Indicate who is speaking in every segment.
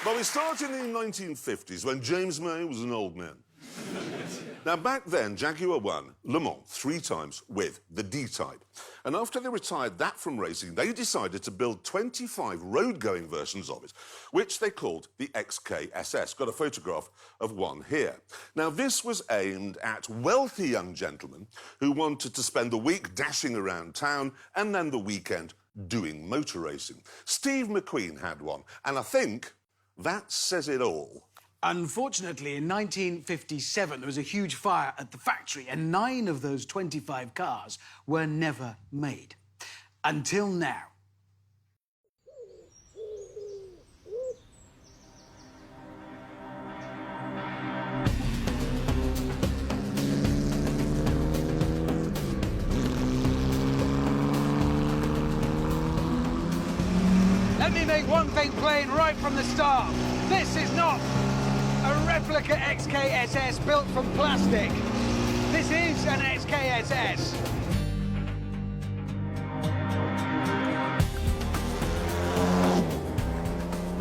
Speaker 1: Well, we start in the 1950s when James May was an old man. Now, back then, Jaguar won Le Mans 3 times with the D-Type. And after they retired that from racing, they decided to build 25 road-going versions of it, which they called the Xkss. Got a photograph of one here. Now, this was aimed at wealthy young gentlemen who wanted to spend the week dashing around town and then the weekend doing motor racing. Steve McQueen had one, and I think that says it all.
Speaker 2: Unfortunately, in 1957, there was a huge fire at the factory, and 9 of those 25 cars were never made. Until now. Let me make one thing plain right from the start. This is not a replica Xkss built from plastic. This is an Xkss.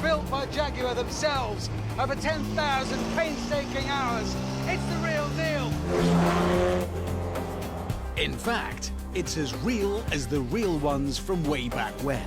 Speaker 2: Built by Jaguar themselves over 10,000 painstaking hours. It's the real deal. In fact, it's as real as the real ones from way back when.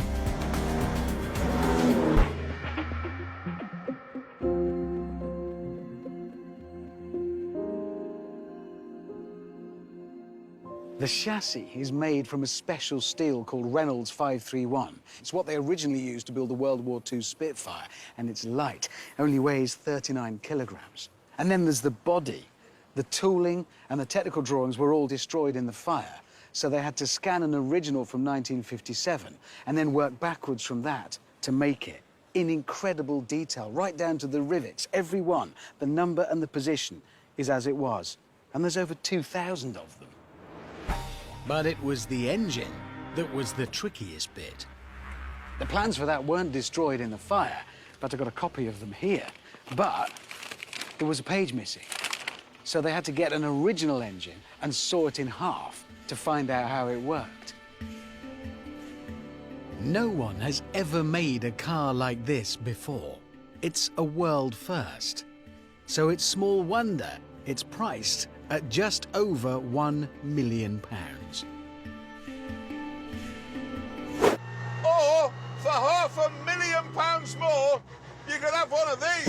Speaker 2: The chassis is made from a special steel called Reynolds 531. It's what they originally used to build the World War II Spitfire, and it's light, only weighs 39 kilograms. And then there's the body. The tooling and the technical drawings were all destroyed in the fire, so they had to scan an original from 1957 and then work backwards from that to make it in incredible detail, right down to the rivets. Every one, the number and the position is as it was. And there's over 2,000 of them. But it was the engine that was the trickiest bit. The plans for that weren't destroyed in the fire, but I got a copy of them here. But there was a page missing. So they had to get an original engine and saw it in half to find out how it worked. No one has ever made a car like this before. It's a world first. So it's small wonder it's priced at just over £1 million.
Speaker 1: Or, for £500,000 more, you could have one of these.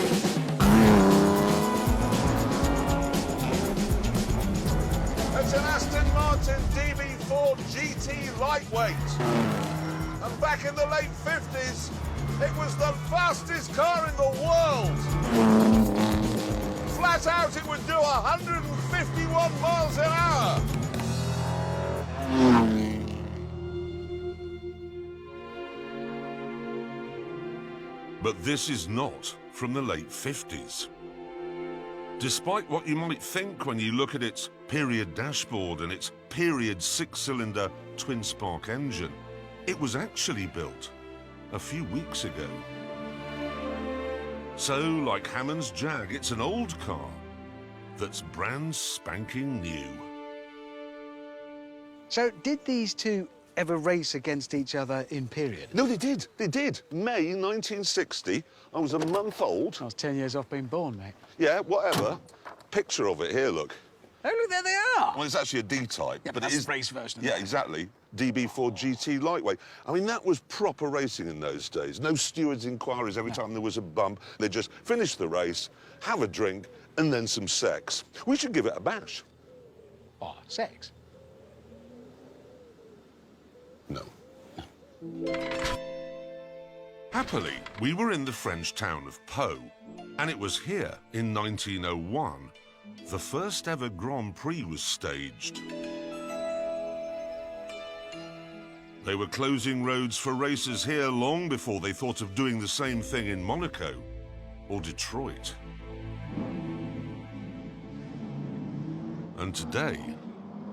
Speaker 1: It's an Aston Martin Db4Gt lightweight. And back in the late 50s, it was the fastest car in the world. Flat out, it would do 151 miles an hour. But this is not from the late 50s. Despite what you might think when you look at its period dashboard and its period 6-cylinder twin-spark engine, it was actually built a few weeks ago. So, like Hammond's Jag, it's an old car that's brand spanking new.
Speaker 2: So, did these two ever race against each other in period?
Speaker 1: No, they did. They did. May 1960. I was a month old.
Speaker 2: I was 10 years off being born, mate.
Speaker 1: Yeah, whatever. Picture of it here, look.
Speaker 2: Oh, look, there they are.
Speaker 1: Well, it's actually a D-Type.
Speaker 2: Yeah, but
Speaker 1: it
Speaker 2: that's
Speaker 1: is
Speaker 2: the race version.
Speaker 1: Yeah, exactly. Db4Gt lightweight. I mean, that was proper racing in those days. No stewards' inquiries every time there was a bump. They just finish the race, have a drink, and then some sex. We should give it a bash.
Speaker 2: Oh, sex?
Speaker 1: No. Happily, we were in the French town of Pau, and it was here in 1901 the first ever Grand Prix was staged. They were closing roads for racers here long before they thought of doing the same thing in Monaco or Detroit. And today,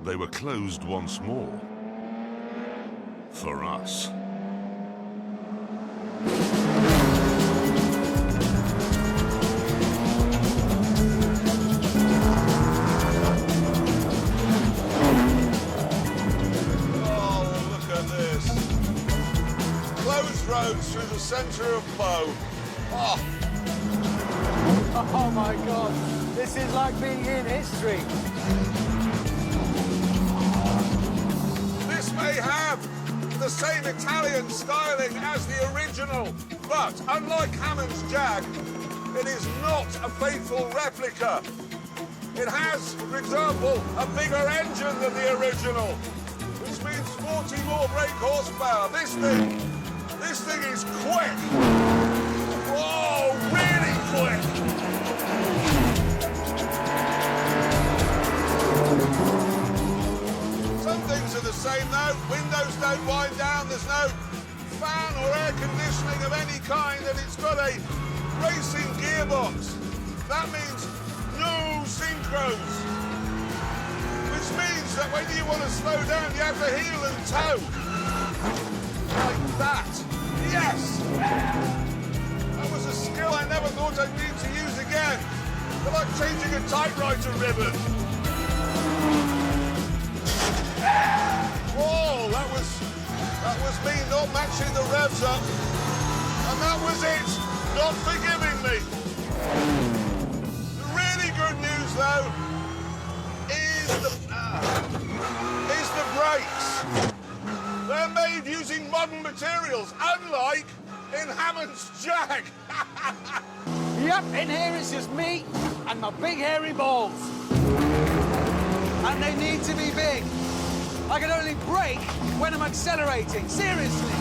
Speaker 1: they were closed once more. For us. Roads through the centre of Pau. Oh,
Speaker 2: Oh, my God. This is like being in history.
Speaker 1: This may have the same Italian styling as the original, but unlike Hammond's Jag, it is not a faithful replica. It has, for example, a bigger engine than the original, which means 40 more brake horsepower. This thing is quick. Whoa, really quick. Some things are the same though. Windows don't wind down, there's no fan or air conditioning of any kind, and it's got a racing gearbox. That means no synchros. Which means that when you want to slow down, you have to heel and toe. Like that. Yes! That was a skill I never thought I'd need to use again. But like changing a typewriter ribbon. Whoa, that was me not matching the revs up. And that was it, not forgiving me. The really good news, though, is the brakes. They're made using modern materials, unlike in Hammond's Jag.
Speaker 2: Yep, in here it's just me and my big hairy balls. And they need to be big. I can only brake when I'm accelerating, seriously.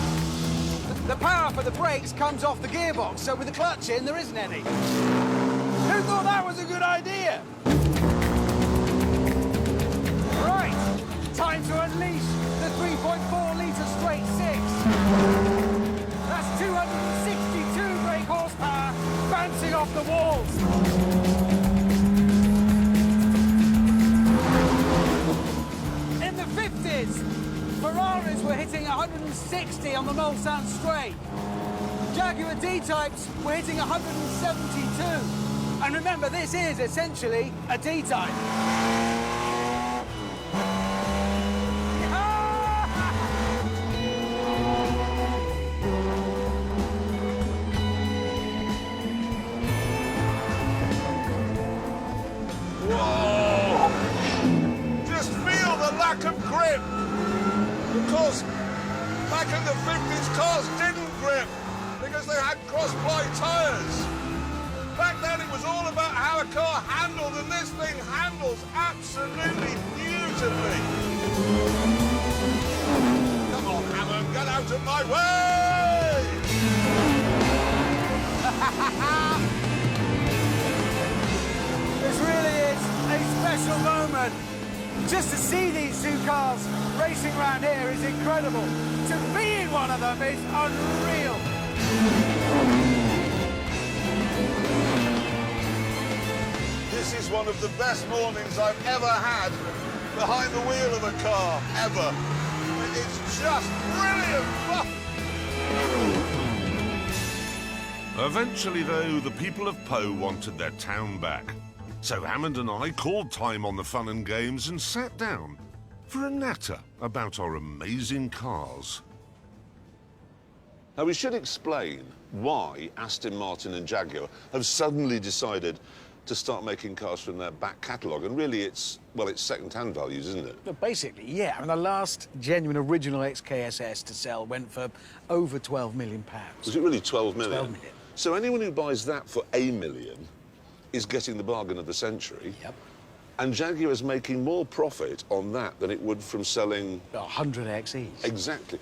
Speaker 2: The power for the brakes comes off the gearbox, so with the clutch in, there isn't any. Who thought that was a good idea? Right, time to unleash the 3.4-litre straight six. That's 262 brake horsepower bouncing off the walls. In the 50s, Ferraris were hitting 160 on the Mulsanne straight. Jaguar D-types were hitting 172. And remember, this is essentially a D-type.
Speaker 1: Whoa! Just feel the lack of grip. Because back in the 50s, cars didn't grip because they had cross-ply tyres. Back then, it was all about how a car handled, and this thing handles absolutely beautifully. Come on, Hammond, get out of my way!
Speaker 2: This really is a special moment. Just to see these two cars racing around here is incredible. To be in one of them is unreal.
Speaker 1: This is one of the best mornings I've ever had behind the wheel of a car, ever. It's just brilliant fun. Eventually, though, the people of Poe wanted their town back. So Hammond and I called time on the fun and games and sat down for a natter about our amazing cars. Now, we should explain why Aston Martin and Jaguar have suddenly decided to start making cars from their back catalogue. And really, it's second-hand values, isn't it?
Speaker 2: Well, basically, yeah. I mean, the last genuine original XKSS to sell went for over £12 million.
Speaker 1: Was it really 12 million?
Speaker 2: 12 million.
Speaker 1: So anyone who buys that for £1 million is getting the bargain of the century.
Speaker 2: Yep.
Speaker 1: And Jaguar is making more profit on that than it would from selling
Speaker 2: 100 XEs.
Speaker 1: Exactly.